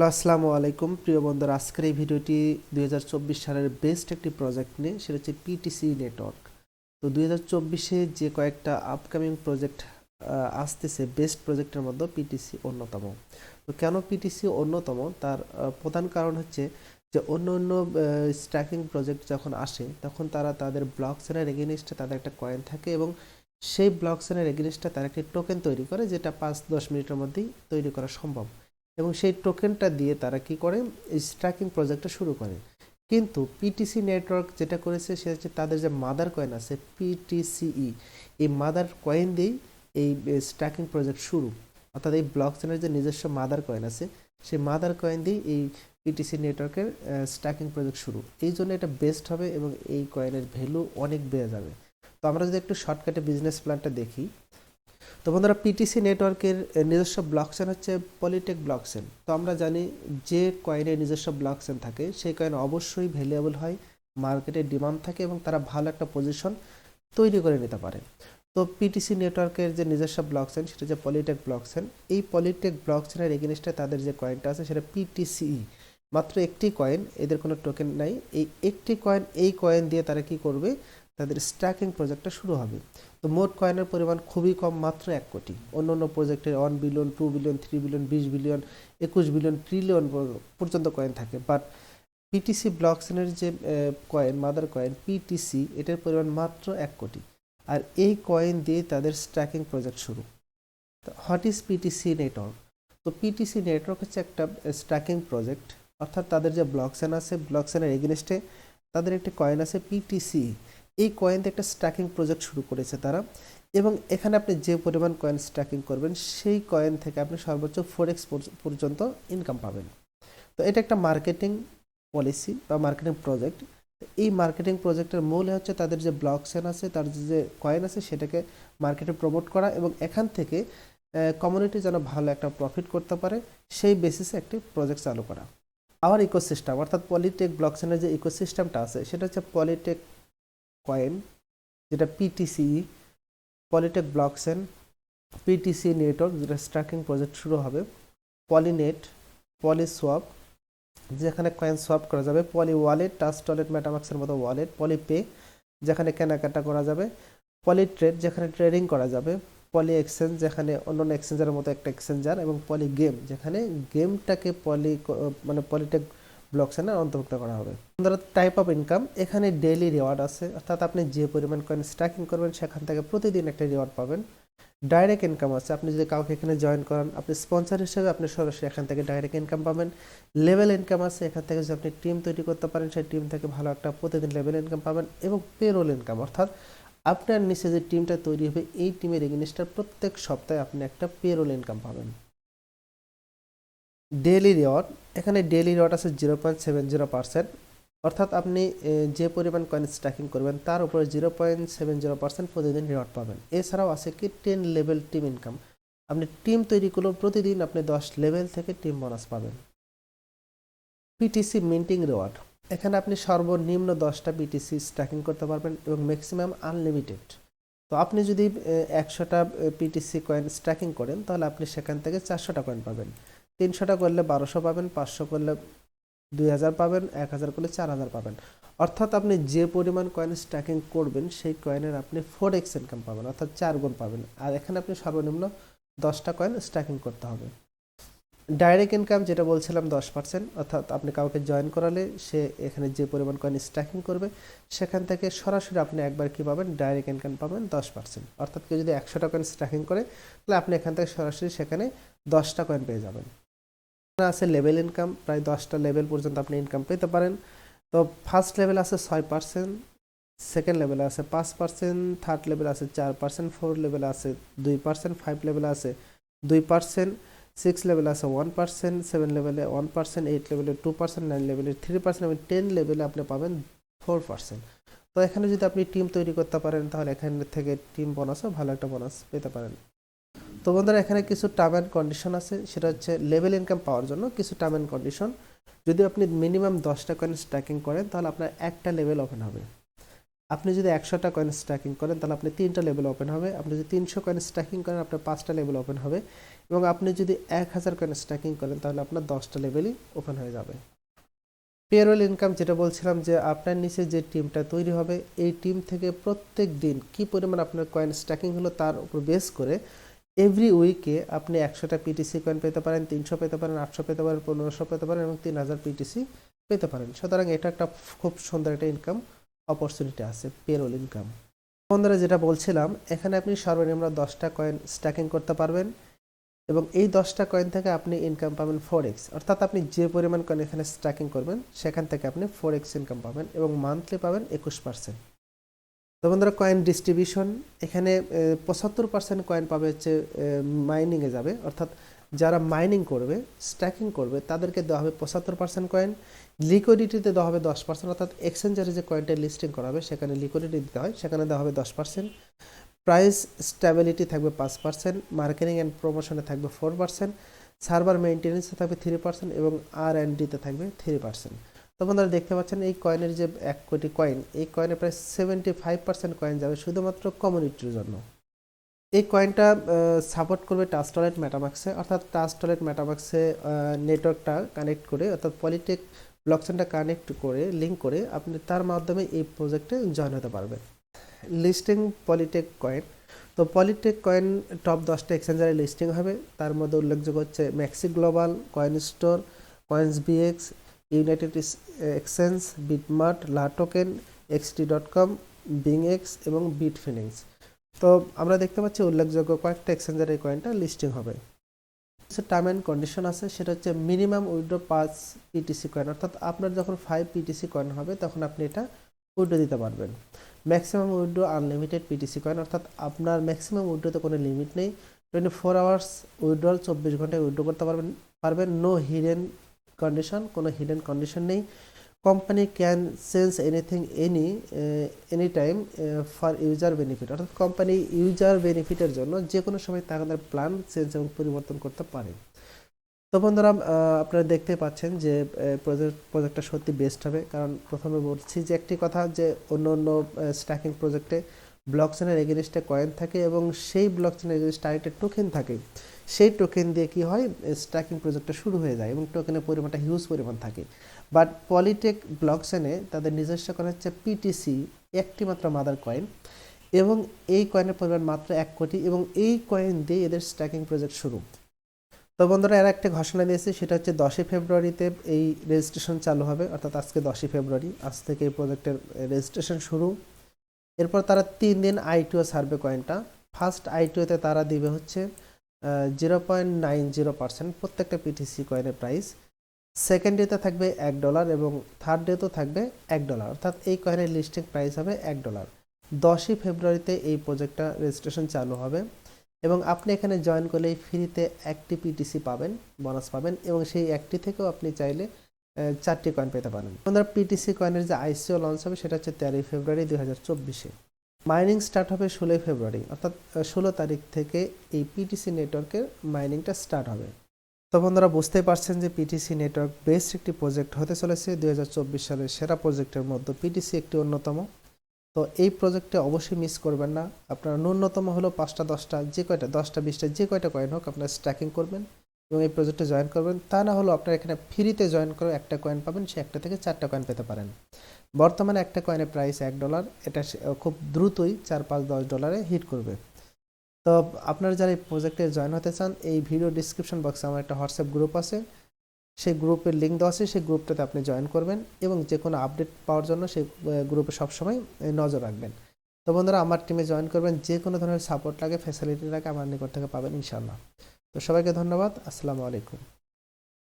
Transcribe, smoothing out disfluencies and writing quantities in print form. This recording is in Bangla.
আসসালামু আলাইকুম প্রিয় বন্ধুরা, আজকের এই ভিডিওটি 2024 সালের বেস্ট একটি প্রজেক্ট নিয়ে, সেটা হচ্ছে পিটিসি নেটওয়ার্ক। তো 2024-এ যে কয়েকটা আপকামিং প্রজেক্ট আসতেছে, বেস্ট প্রজেক্টের মধ্যে পিটিসি অন্যতম। তো কেন পিটিসি অন্যতম, তার প্রধান কারণ হচ্ছে যে অন্য অন্য স্ট্যাকিং প্রজেক্ট যখন আসে তখন তারা তাদের ব্লক চেনের এগেইনস্টে তাদের একটা কয়েন থাকে এবং সেই ব্লক চেনের এগেইনস্টে তারা একটি টোকেন তৈরি করে, যেটা 5-10 মিনিটের মধ্যেই তৈরি করা সম্ভব। এবং সেই টোকেনটা দিয়ে তারা কি করে, এই স্ট্যাকিং প্রজেক্টটা শুরু করে। কিন্তু পিটিসি নেটওয়ার্ক যেটা করেছে সেটা হচ্ছে তাদের যে মাদার কয়েন আছে পিটিসিই, এই মাদার কয়েন দিয়েই এই স্ট্যাকিং প্রজেক্ট শুরু। অর্থাৎ এই ব্লক চেনের যে নিজস্ব মাদার কয়েন আছে সেই মাদার কয়েন দিয়ে এই পিটিসি নেটওয়ার্কের স্ট্যাকিং প্রজেক্ট শুরু। এই জন্য এটা বেস্ট হবে এবং এই কয়েনের ভ্যালু অনেক বেড়ে যাবে। তো আমরা যদি একটু শর্টকাটে বিজনেস প্ল্যানটা দেখি, তো বন্ধুরা, পিটিসি নেটওয়ার্কের নিজস্ব ব্লকচেন হচ্ছে পলিটেক ব্লকচেন। তো আমরা জানি যে কয়েনের নিজস্ব ব্লকচেন থাকে সেই কয়েন অবশ্যই ভ্যালুয়েবল হয়, মার্কেটে ডিমান্ড থাকে এবং তারা ভালো একটা পজিশন তৈরি করে নিতে পারে। তো পিটিসি নেটওয়ার্কের যে নিজস্ব ব্লকচেন সেটা হচ্ছে পলিটেক ব্লকচেন। এই পলিটেক ব্লকচেনের এগেইনস্টে তাদের যে কয়েনটা আছে সেটা পিটিসিই, মাত্র একটি কয়েন, এদের কোনো টোকেন নাই। এই একটি কয়েন, এই কয়েন দিয়ে তারা কি করবে, তাদের স্ট্যাকিং প্রজেক্টটা শুরু হবে। তো মোট কয়েনের পরিমাণ খুবই কম, মাত্র 1 কোটি। অন্য অন্য প্রজেক্টের 1 billion, 2 billion, 3 billion, 20 billion, 21 billion, trillion পর্যন্ত কয়েন থাকে। বাট পিটিসি ব্লকচেনের যে কয়েন, মাদার কয়েন পিটিসি, এটার পরিমাণ মাত্র 1 কোটি। আর এই কয়েন দিয়ে তাদের স্ট্যাকিং প্রজেক্ট শুরু। What is PTC network? তো পিটিসি নেটওয়ার্ক হচ্ছে একটা স্ট্যাকিং প্রজেক্ট। অর্থাৎ তাদের যে ব্লকচেন আছে, ব্লকচেনের এগেইনস্টে তাদের একটি কয়েন আছে পিটিসি। এই কয়েন দিয়ে একটা স্ট্যাকিং প্রজেক্ট শুরু করেছে তারা, এবং এখানে আপনি যে পরিমাণ কয়েন স্ট্যাকিং করবেন সেই কয়েন থেকে আপনি সর্বোচ্চ 4x পর্যন্ত ইনকাম পাবেন। তো এটা একটা মার্কেটিং পলিসি বা মার্কেটিং প্রজেক্ট। এই মার্কেটিং প্রজেক্টের মূল হচ্ছে তাদের যে ব্লকচেন আছে, তার যে কয়েন আছে সেটাকে মার্কেটে প্রমোট করা এবং এখান থেকে কমিউনিটি যেন ভালো একটা প্রফিট করতে পারে সেই বেসিসে একটি প্রজেক্ট চালু করা। আবার ইকোসিস্টেম, অর্থাৎ পলিটেক ব্লকচেনের যে ইকোসিস্টেমটা আছে সেটা হচ্ছে পলিটেক কয়েন, যেটা পিটিসিই, পলিটেক ব্লকচেন, পিটিসি নেটওয়ার্ক যেটা স্ট্যাকিং প্রজেক্ট শুরু হবে, পলিনেট, পলিসোয়াপ যেখানে কয়েন সোয়াপ করা যাবে, পলি ওয়ালেট, টাচ ওয়ালেট, মেটামাক্সের মতো ওয়ালেট, পলিপে যেখানে কেনাকাটা করা যাবে, পলি ট্রেড যেখানে ট্রেডিং করা যাবে, পলি এক্সচেঞ্জ যেখানে অন্যান্য এক্সচেঞ্জের মতো একটা এক্সচেঞ্জার, এবং পলি গেম যেখানে গেমটাকে পলিটেক ব্লকচেনে অন্তর্ভুক্ত করা হবে। টাইপ অফ ইনকাম, এখানে ডেইলি রিওয়ার্ড আছে, অর্থাৎ আপনি যে পরিমাণ কয়েন স্ট্যাকিং করবেন সেখান থেকে প্রতিদিন একটা রিওয়ার্ড পাবেন। ডাইরেক্ট ইনকাম আছে, আপনি যদি কাউকে এখানে জয়েন করান, আপনি স্পন্সর হিসেবে আপনি সরাসরি এখান থেকে ডাইরেক্ট ইনকাম পাবেন। লেভেল ইনকাম আছে, এখান থেকে যদি আপনি টিম তৈরি করতে পারেন সেই টিম থেকে ভালো একটা প্রতিদিন লেভেল ইনকাম পাবেন। এবং পেরোল ইনকাম, অর্থাৎ আপনার নিচে যে টিমটা তৈরি হবে এই টিমের এগেইনস্টে প্রত্যেক সপ্তাহে আপনি একটা পেরোল ইনকাম পাবেন। ডেইলি রিওয়ার্ড, এখানে ডেইলি রিওয়ার্ড আছে 0.70%, অর্থাৎ আপনি যে পরিমাণ কয়েন স্ট্যাকিং করবেন তার উপরে 0.70% প্রতিদিন রিওয়ার্ড পাবেন। এছাড়াও আছে কি 10 লেভেল টিম ইনকাম, আপনি টিম তৈরি করলেও প্রতিদিন আপনি 10 লেভেল থেকে টিম বোনাস পাবেন। পিটিসি মিন্টিং রিওয়ার্ড, এখানে আপনি সর্বনিম্ন 10টা পিটিসি স্ট্যাকিং করতে পারবেন এবং ম্যাক্সিমাম আনলিমিটেড। তো আপনি যদি 100টা পিটিসি কয়েন স্ট্যাকিং করেন তাহলে আপনি সেখান থেকে 400টা কয়েন পাবেন, 300টা করলে 1200 পাবেন, 500 করলে 2000 পাবেন, 1000 করলে 4000 পাবেন। অর্থাৎ আপনি যে পরিমাণ কয়েন স্ট্যাকিং করবেন সেই কয়েনের আপনি 4x ইনকাম পাবেন, অর্থাৎ 4 গুণ পাবেন। আর এখানে আপনি সর্বনিম্ন 10টা কয়েন স্ট্যাকিং করতে হবে। ডাইরেক্ট ইনকাম যেটা বলছিলাম 10%, অর্থাৎ আপনি কাউকে জয়েন করালে সে এখানে যে পরিমাণ কয়েন স্ট্যাকিং করবে সেখান থেকে সরাসরি আপনি একবার কি পাবেন, ডাইরেক্ট ইনকাম পাবেন 10%। অর্থাৎ কেউ যদি 100টা কয়েন স্ট্যাকিং করে তাহলে আপনি এখান থেকে সরাসরি সেখানে 10টা কয়েন পেয়ে যাবেন। আছে লেভেল ইনকাম, প্রায় 10টা লেভেল পর্যন্ত আপনি ইনকাম পেতে পারেন। তো ফার্স্ট লেভেল আছে 6%, সেকেন্ড লেভেলে আছে 5%, থার্ড লেভেল আছে 4%, ফোর্থ লেভেলে আছে 2%, 5 লেভেলে আছে 2%, 6 লেভেলে আছে 1%, 7 লেভেলে 1%, 8 লেভেলে 2%, 9 লেভেলে 3% এবং 10 লেভেলে আপনি পাবেন 4%। তো এখানে যদি আপনি টিম তৈরি করতে পারেন তাহলে এখান থেকে টিম বোনাসও ভালো একটা বোনাস পেতে পারেন। তো বন্ধুরা, এখানে কিছু টার্ম অ্যান্ড কন্ডিশন আছে, সেটা হচ্ছে লেভেল ইনকাম পাওয়ার জন্য কিছু টার্ম অ্যান্ড কন্ডিশন। যদি আপনি মিনিমাম 10টা কয়েন স্ট্যাকিং করেন তাহলে আপনার একটা লেভেল ওপেন হবে। আপনি যদি 100টা কয়েন স্ট্যাকিং করেন তাহলে আপনি 3টা লেভেল ওপেন হবে। আপনি যদি 300 কয়েন স্ট্যাকিং করেন আপনার 5টা লেভেল ওপেন হবে। এবং আপনি যদি 1000 কয়েন স্ট্যাকিং করেন তাহলে আপনার 10টা লেভেলই ওপেন হয়ে যাবে। পেরোল ইনকাম যেটা বলছিলাম যে আপনার নিচে যে টিমটা তৈরি হবে এই টিম থেকে প্রত্যেক দিন কি পরিমাণ আপনার কয়েন স্ট্যাকিং হলো তার উপর বেস করে এভরি উইকে আপনি 100টা পিটিসি কয়েন পেতে পারেন, 300 পেতে পারেন, 800 পেতে পারেন, 1500 পেতে পারেন এবং 3000 পিটিসি পেতে পারেন। সুতরাং এটা একটা খুব সুন্দর একটা ইনকাম অপরচুনিটি আছে, পেরোল ইনকাম। বন্ধুরা যেটা বলছিলাম, এখানে আপনি সর্বনিম্ন 10টা কয়েন স্ট্যাকিং করতে পারবেন এবং এই 10টা কয়েন থেকে আপনি ইনকাম পাবেন 4x, অর্থাৎ আপনি যে পরিমাণ কয়েন এখানে স্ট্যাকিং করবেন সেখান থেকে আপনি 4x ইনকাম পাবেন এবং মান্থলি পাবেন 21%। তো বন্ধুরা কয়েন ডিস্ট্রিবিউশন, এখানে 75% কয়েন পাবে হচ্ছে মাইনিংয়ে যাবে, অর্থাৎ যারা মাইনিং করবে, স্ট্যাকিং করবে তাদেরকে দেওয়া হবে 75% কয়েন। লিকুইডিটিতে দেওয়া হবে 10%, অর্থাৎ এক্সচেঞ্জারে যে কয়েনটা লিস্টিং করা হবে সেখানে লিকুইডিটি দিতে হয়, সেখানে দেওয়া হবে 10%। প্রাইস স্টেবিলিটি থাকবে 5%, মার্কেটিং অ্যান্ড প্রমোশনে থাকবে 4%, সার্ভার মেইনটেনেন্সে থাকবে 3% এবং R&Dতে থাকবে 3%। তো বন্ধুরা দেখতে পাচ্ছেন এই কয়েনের যে 1 কোটি কয়েন, এই কয়েনে প্রায় 75% কয়েন যাবে শুধুমাত্র কমিউনিটির জন্য। এই কয়েনটা সাপোর্ট করবে ট্রাস্ট ওয়ালেট মেটামাক্সে, অর্থাৎ ট্রাস্ট ওয়ালেট মেটামাক্সে নেটওয়ার্কটা কানেক্ট করে, অর্থাৎ পলিটেক ব্লকচেনটা কানেক্ট করে লিঙ্ক করে আপনি তার মাধ্যমে এই প্রজেক্টে জয়েন হতে পারবেন। লিস্টিং পলিটেক কয়েন, তো পলিটেক কয়েন টপ 10টা এক্সচেঞ্জারে লিস্টিং হবে, তার মধ্যে উল্লেখযোগ্য হচ্ছে MEXC Global, CoinStore, KoinBX, United Exchange, BitMart, LATOKEN, xt.com, BingX এবং BitFinex। তো আমরা দেখতে পাচ্ছি উল্লেখযোগ্য কয়েকটা এক্সচেঞ্জারে এই কয়েনটা লিস্টিং হবে। টার্ম অ্যান্ড কন্ডিশন আছে, সেটা হচ্ছে মিনিমাম উইথড্র 5 পিটিসি কয়েন, অর্থাৎ আপনার যখন 5 পিটিসি কয়েন হবে তখন আপনি এটা উইথড্র দিতে পারবেন। Maximum withdraw unlimited PTC coin, অর্থাৎ আপনার ম্যাক্সিমাম উইথড্রতে কোনো লিমিট নেই। 24 আওয়ার্স উইথড্রল, 24 ঘন্টায় উইথড্র করতে পারবেন। নো হিডেন কন্ডিশন, কোনো হিডেন কন্ডিশন নেই। Company can change anything any time for user benefit, অর্থাৎ কোম্পানি ইউজার বেনিফিটের জন্য যে কোনো সময় তাদের প্ল্যান চেঞ্জ এবং পরিবর্তন করতে পারে। তো বন্ধুরা আপনারা দেখতে পাচ্ছেন যে প্রজেক্টটা সত্যি বেস্ট হবে, কারণ প্রথমে বলছি যে একটি কথা যে অন্য স্ট্যাকিং প্রজেক্টে ব্লকচেনের এগেইনস্টে কয়েন থাকে এবং সেই ব্লকচেনের এগেইনস্টে আরেকটা টোকেন থাকে, সেই টোকেন দিয়ে কি হয় স্ট্যাকিং প্রজেক্টটা শুরু হয়ে যায় এবং টোকেনের পরিমাণটা হিউজ পরিমাণ থাকে। বাট পলিটেক ব্লকচেনে তাদের নিজস্ব কয়েন হচ্ছে পিটিসি, একটি মাত্র মাদার কয়েন এবং এই কয়েনের পরিমাণ মাত্র 1 কোটি এবং এই কয়েন দিয়ে এদের স্ট্যাকিং প্রজেক্ট শুরু। তো বন্ধুরা এরা একটা ঘোষণা দিয়েছে, সেটা হচ্ছে 10ই ফেব্রুয়ারিতে এই রেজিস্ট্রেশন চালু হবে, অর্থাৎ আজকে 10ই ফেব্রুয়ারি, আজ থেকে এই প্রজেক্টের রেজিস্ট্রেশন শুরু। এরপর তারা 3 দিন আইটিও সার্ভে কয়েনটা, ফার্স্ট আইটিওতে তারা দিবে হচ্ছে 0.90% প্রত্যেকটা পিটিসি কয়েনের প্রাইস। সেকেন্ড ডেতে থাকবে $1 এবং থার্ড ডেতেও থাকবে $1, অর্থাৎ এই কয়েনের লিস্টিং প্রাইস হবে $1। 10ই ফেব্রুয়ারিতে এই প্রজেক্টটা রেজিস্ট্রেশন চালু হবে এবং আপনি এখানে জয়েন করলেই ফ্রিতে 1টি পিটিসি পাবেন, বোনাস পাবেন এবং সেই 1টি থেকেও আপনি চাইলে 4টি কয়েন পেতে পারেন। আমাদের পিটিসি কয়েনের যে আইসিও লঞ্চ হবে সেটা হচ্ছে 13ই ফেব্রুয়ারি 2024-এ। মাইনিং স্টার্ট হবে 16ই ফেব্রুয়ারি, অর্থাৎ 16 তারিখ থেকে এই পিটিসি নেটওয়ার্কের মাইনিংটা স্টার্ট হবে। তো বন্ধুরা বুঝতেই পারছেন যে পিটিসি নেটওয়ার্ক বেস্ট একটি প্রজেক্ট হতে চলেছে। 2024 সালের সেরা প্রজেক্টের মধ্যে পিটিসি একটি অন্যতম। তো এই প্রজেক্টে অবশ্যই মিস করবেন না। আপনারা ন্যূনতম হলো 5টা 10টা যে কয়টা 10টা 20টা যে কয়টা কয়েন হোক আপনারা স্ট্যাকিং করবেন এবং এই প্রজেক্টে জয়েন করবেন। তা না হলো আপনারা এখানে ফ্রিতে জয়েন করে একটা কয়েন পাবেন, সে একটা থেকে 4টা কয়েন পেতে পারেন। বর্তমানে একটা কয়েনের প্রাইস $1, এটা খুব দ্রুতই $4-5-10 হিট করবে। তো আপনারা যারা এই প্রজেক্টে জয়েন হতে চান, এই ভিডিও ডিসক্রিপশন বক্সে আমার একটা হোয়াটসঅ্যাপ গ্রুপ আছে, সেই গ্রুপের লিঙ্ক দেওয়া আছে, সেই গ্রুপটাতে আপনি জয়েন করবেন এবং যে কোনো আপডেট পাওয়ার জন্য সেই গ্রুপে সবসময় নজর রাখবেন। তো বন্ধুরা আমার টিমে জয়েন করবেন, যে কোনো ধরনের সাপোর্ট লাগে, ফ্যাসিলিটি লাগে আমার নিকট থেকে পাবেন ইনশাআল্লাহ। তো সবাইকে ধন্যবাদ, আসসালামু আলাইকুম।